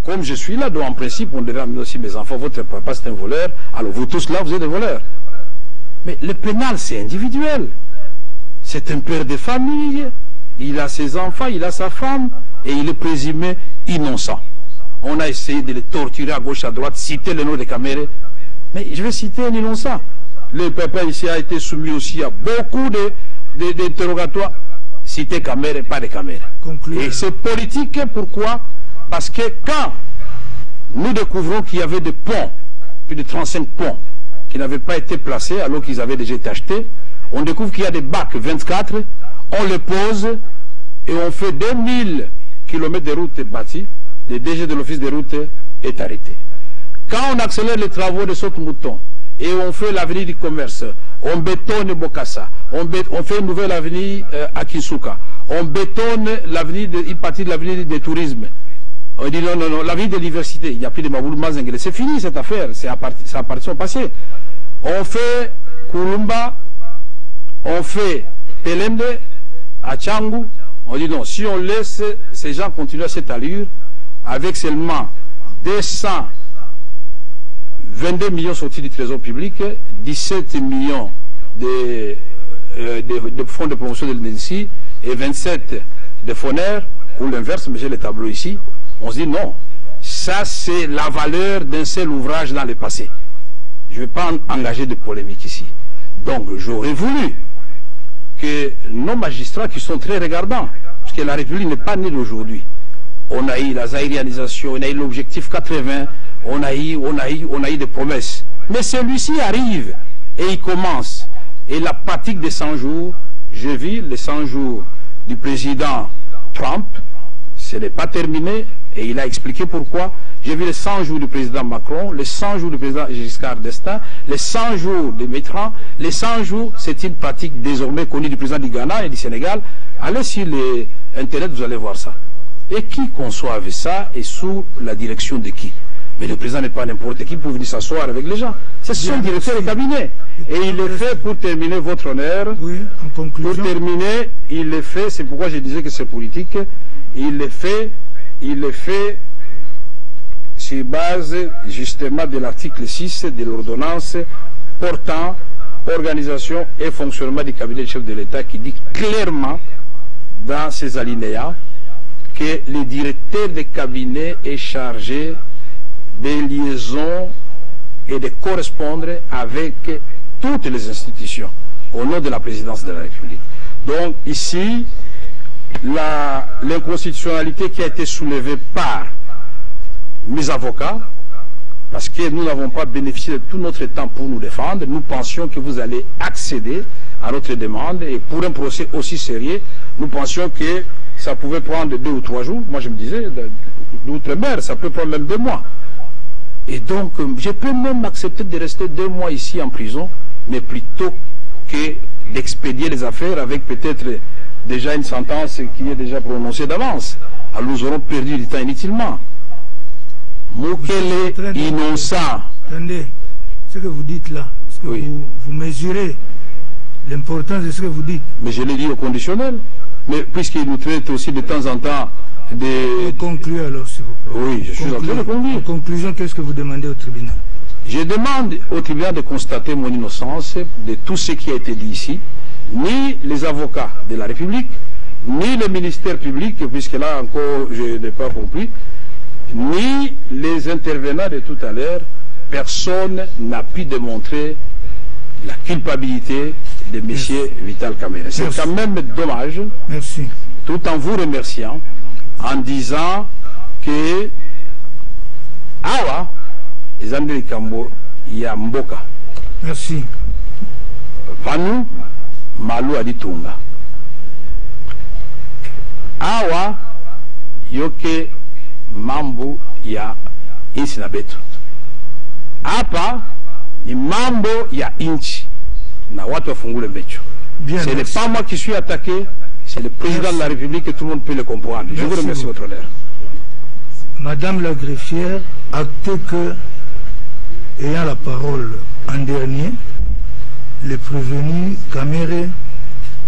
comme je suis là, donc en principe, on devrait amener aussi mes enfants, votre papa c'est un voleur, alors vous tous là, vous êtes des voleurs. Mais le pénal, c'est individuel. C'est un père de famille, il a ses enfants, il a sa femme, et il est présumé innocent. On a essayé de le torturer à gauche, à droite, citer le nom de Kamere. Mais je vais citer un innocent. Le papa ici a été soumis aussi à beaucoup d'interrogatoires. Citer Kamere, pas de Kamere. Et c'est politique, pourquoi? Parce que quand nous découvrons qu'il y avait des ponts, plus de 35 ponts, qui n'avaient pas été placés alors qu'ils avaient déjà été achetés, on découvre qu'il y a des bacs 24, on les pose et on fait 2000 km de route bâties, le DG de l'office des routes est arrêté. Quand on accélère les travaux de Saute-Mouton et on fait l'avenue du commerce, on bétonne Bokassa, on fait une nouvelle avenue à Kisuka, on bétonne une partie de l'avenue du tourisme. On dit non, non, non, l'avenue de l'université, il n'y a plus de Maboulou Mazengele. C'est fini cette affaire, ça appartient au passé. On fait Kulumba, on fait Pelende, à Tchangou. On dit non, si on laisse ces gens continuer à cette allure, avec seulement 222 millions sortis du trésor public, 17 millions de fonds de promotion de l'INEDICI et 27 de FONER, ou l'inverse, mais j'ai les tableaux ici, on se dit non, ça c'est la valeur d'un seul ouvrage dans le passé. Je ne vais pas engager de polémique ici. Donc j'aurais voulu que nos magistrats qui sont très regardants, parce que la République n'est pas née d'aujourd'hui. On a eu la zaïrianisation, on a eu l'objectif 80, on a eu des promesses. Mais celui-ci arrive et il commence. Et la pratique des 100 jours, j'ai vu les 100 jours du président Trump, ce n'est pas terminé et il a expliqué pourquoi. J'ai vu les 100 jours du président Macron, les 100 jours du président Giscard d'Estaing, les 100 jours de Mitterrand, les 100 jours, c'est une pratique désormais connue du président du Ghana et du Sénégal. Allez sur Internet, vous allez voir ça. Et qui conçoit ça et sous la direction de qui? Mais le président n'est pas n'importe qui pour venir s'asseoir avec les gens. C'est son directeur de cabinet. Et il le fait, pour terminer votre honneur, oui, en conclusion. Pour terminer, il le fait, c'est pourquoi je disais que c'est politique, il le fait sur base justement de l'article 6 de l'ordonnance portant organisation et fonctionnement du cabinet du chef de l'État qui dit clairement dans ces alinéas que le directeur de cabinet est chargé des liaisons et de correspondre avec toutes les institutions au nom de la présidence de la République. Donc ici, l'inconstitutionnalité qui a été soulevée par mes avocats, parce que nous n'avons pas bénéficié de tout notre temps pour nous défendre, nous pensions que vous allez accéder à notre demande et pour un procès aussi sérieux, nous pensions que ça pouvait prendre 2 ou 3 jours. Moi je me disais, d'outre-mer, ça peut prendre même 2 mois. Et donc, je peux même accepter de rester 2 mois ici en prison, mais plutôt que d'expédier les affaires avec peut-être déjà une sentence qui est déjà prononcée d'avance. Alors nous aurons perdu du temps inutilement. Moukele innocent. Attendez, ce que vous dites là, est-ce que oui. vous mesurez l'importance de ce que vous dites? Mais je l'ai dit au conditionnel. Mais puisqu'il nous traite aussi de temps en temps de... Concluez alors, s'il vous plaît. Oui, je suis en train de conclure. En conclusion, qu'est-ce que vous demandez au tribunal? Je demande au tribunal de constater mon innocence de tout ce qui a été dit ici. Ni les avocats de la République, ni le ministère public, puisque là encore je n'ai pas compris, ni les intervenants de tout à l'heure, personne n'a pu démontrer la culpabilité de M. Vital Kamere. C'est quand même dommage. Merci. Tout en vous remerciant, en disant que Awa, les André Kambo, Yamboka. Merci. Vanu, Malou Aditunga. Awa, Yoke, Mambo, Ya Insinabetu. Apa, ni Mambo, Ya Inchi. Na watu wafungule mecho. Ce n'est pas moi qui suis attaqué, c'est le président de la République et tout le monde peut le comprendre. Je vous remercie, votre honneur. Madame la greffière, actez que, ayant la parole en dernier, le prévenu Kamere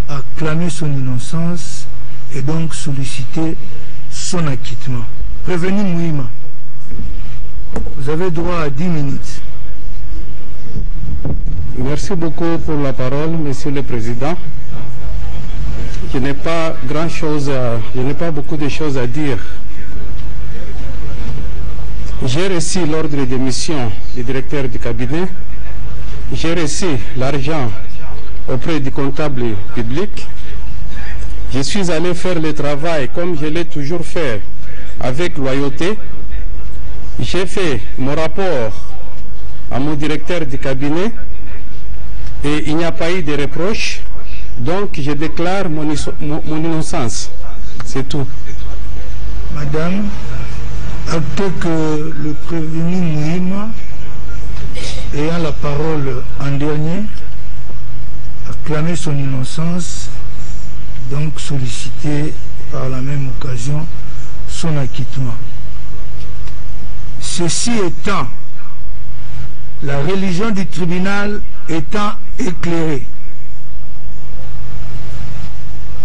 a clamé son innocence et donc sollicité son acquittement. Prévenu Mouima, Vous avez droit à 10 minutes. Merci beaucoup pour la parole, Monsieur le Président. Je n'ai pas beaucoup de choses à dire. J'ai reçu l'ordre de mission du directeur du cabinet. J'ai reçu l'argent auprès du comptable public. Je suis allé faire le travail comme je l'ai toujours fait, avec loyauté. J'ai fait mon rapport à mon directeur du cabinet et il n'y a pas eu de reproche. Donc je déclare mon innocence. C'est tout. Madame, actez que le prévenu Mouima, ayant la parole en dernier, a clamé son innocence, donc sollicité par la même occasion son acquittement. Ceci étant, la religion du tribunal étant éclairée,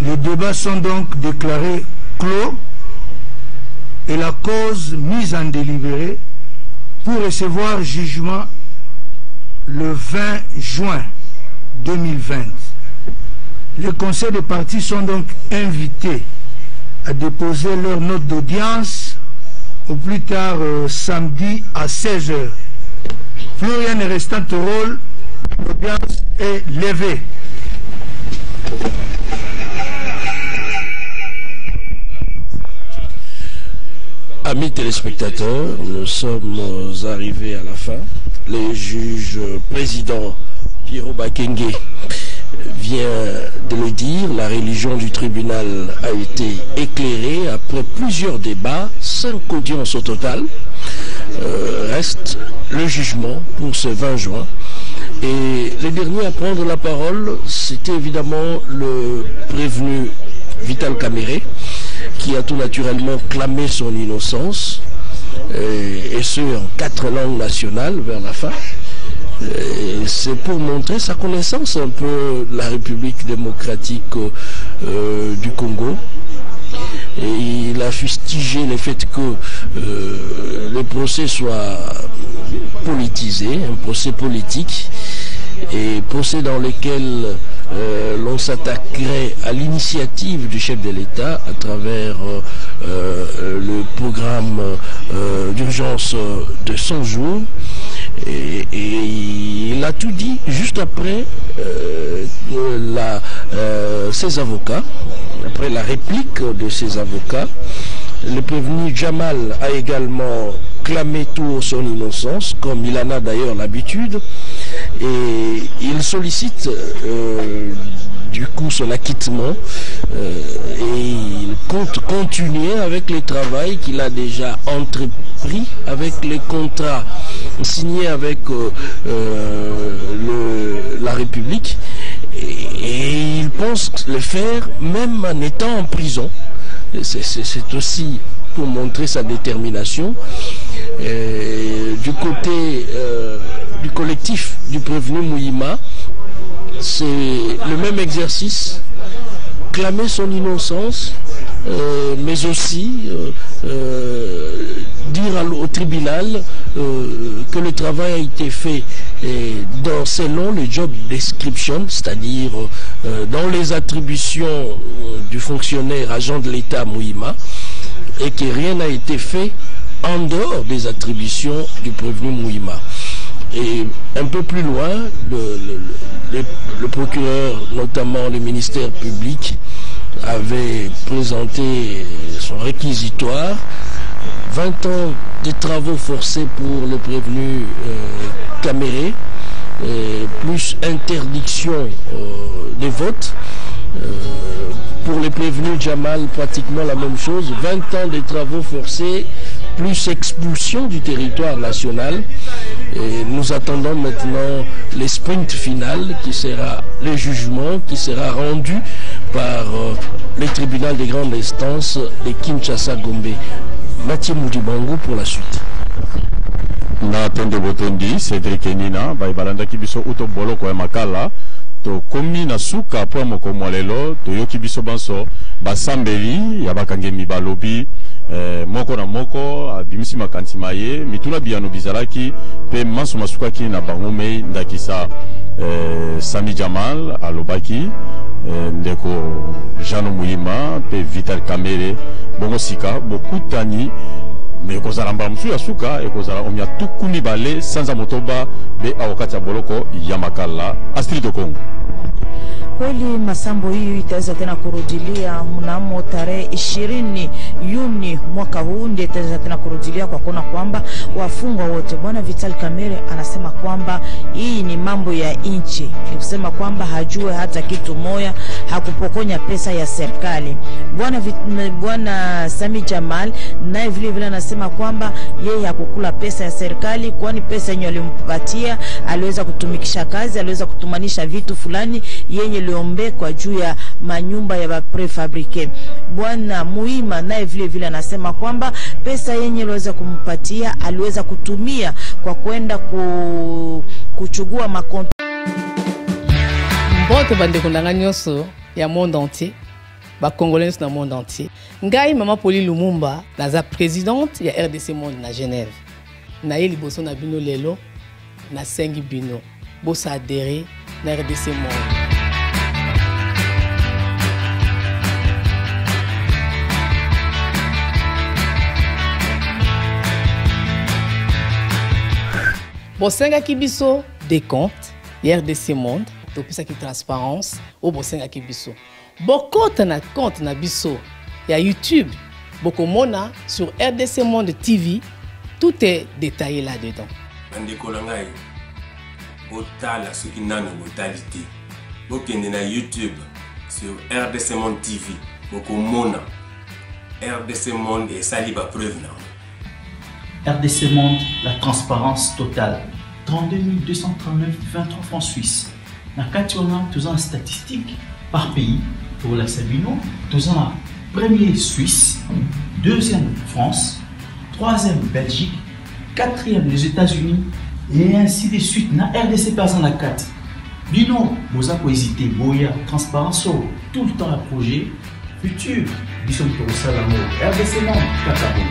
les débats sont donc déclarés clos et la cause mise en délibéré pour recevoir jugement le 20 juin 2020. Les conseils de parties sont donc invités à déposer leur note d'audience au plus tard samedi à 16 h. Plus rien n'est restant au rôle, l'audience est levée. Amis téléspectateurs, nous sommes arrivés à la fin. Le juge président Pierrot Bakenge vient de le dire, la religion du tribunal a été éclairée après plusieurs débats, 5 audiences au total. Reste le jugement pour ce 20 juin. Et le dernier à prendre la parole, c'était évidemment le prévenu Vital Kamerhe, qui a tout naturellement clamé son innocence, et ce en 4 langues nationales vers la fin. C'est pour montrer sa connaissance un peu de la République démocratique du Congo. Et il a fustigé le fait que le procès soit politisé, un procès politique, et procès dans lequel l'on s'attaquerait à l'initiative du chef de l'État à travers le programme d'urgence de 100 jours. Et il a tout dit juste après ses avocats, après la réplique de ses avocats. Le prévenu Jamal a également clamé tout son innocence, comme il en a d'ailleurs l'habitude, et il sollicite du coup son acquittement, et il compte continuer avec le travail qu'il a déjà entrepris, avec les contrats signés avec la République, et il pense le faire même en étant en prison. C'est aussi pour montrer sa détermination. Du côté du collectif du prévenu Mouima, c'est le même exercice, clamer son innocence, mais aussi dire au tribunal que le travail a été fait selon le job description, c'est-à-dire dans les attributions du fonctionnaire agent de l'État Mouima, et que rien n'a été fait en dehors des attributions du prévenu Mouima. Et un peu plus loin, le procureur, notamment le ministère public, avait présenté son réquisitoire, 20 ans de travaux forcés pour le prévenu Kamerhe, plus interdiction des votes. Pour les prévenus Jamal, pratiquement la même chose, 20 ans de travaux forcés, plus expulsion du territoire national. Et nous attendons maintenant le sprint final, qui sera le jugement, qui sera rendu par le tribunal de grande instance de Kinshasa-Gombe. Mathieu Moudibango pour la suite. Na tondo botondi Cédric Nina baibalanda kibiso uto boloko ya makala to komi na suka po moko molelo to yoki biso banso basambeli ya bakangemi balobi moko na moko abimisa komisi makanti maye mituna biano bizalaki pe maso masukaki na bango mei ndakisa Sami Jamal alobaki ndeko Jano Muyima pe Vital Kamere bongo sika bokutani me kozala mbala musu ya suka ekozala omia tukumi bale sanza motoba be awokati ya boloko ya makala Astrid Kongo. Kweli masambo hiyo itaweza tena kurudilia mnamo tarehe 20 Juni mwaka huu, ndio itaweza tena kurudilia kwa kuona kwamba wafungwa wote. Bwana Vital Kamere anasema kwamba hii ni mambo ya nchi, ni kusema kwamba hajue hata kitu moja, hakupokonya pesa ya serikali. Bwana Sami Jamal naye vile vile anasema kwamba yeye hakukula pesa ya serikali, kwani pesa yenye alimpatia aliweza kutumikisha kazi, aliweza kutumanisha vitu fulani yenye liombe kwa juu ya manyumba ya prefabrike. Bwana Muima naye vile vile anasema kwamba pesa yenye aliweza kumpatia aliweza kutumia kwa kwenda kuchugua makonto. Mbote bande kundanga nyoso ya monde entier, ba congolais na monde entier. Ngai mama Poli Lumumba naza présidente ya RDC Monde na Genève. Na yeli boso na bino lelo na sengi bino bosa adhérer na RDC Monde. Bosenga kibiso des comptes, RDC Monde, topisa ki transparence, ou bosenga kibiso. Bokota na compte na biso, ya YouTube, bokomona sur RDC Monde TV, tout est détaillé là-dedans. Bandeko langai, botala soki nano botalité. Bokende na YouTube sur RDC Monde TV, bokomona RDC Monde et saliba preuve na. RDC Monde, la transparence totale. 32 239 23 francs suisses. Dans le cas où en statistiques par pays, pour la Sabino, nous avons premier Suisse, deuxième France, troisième Belgique, quatrième les États-Unis, et ainsi de suite. Dans RDC personne à 4. Bino, vous avez hésité, Boya, transparence, tout le temps à projet, futur, Bison pour ça l'amour. RDC Monde, Katabo.